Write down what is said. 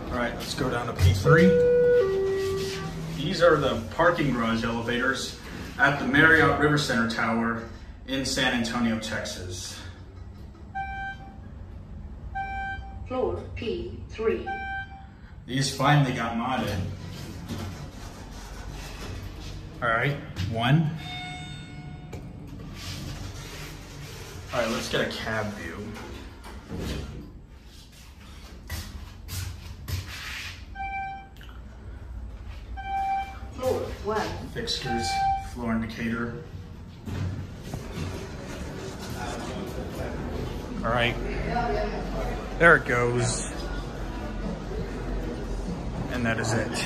All right, let's go down to P3. These are the parking garage elevators at the Marriott Rivercenter Tower in San Antonio, Texas. Floor P3. These finally got modded. All right, one. All right, let's get a cab view. Floor 1. Fixtures, floor indicator. All right, there it goes. And that is it.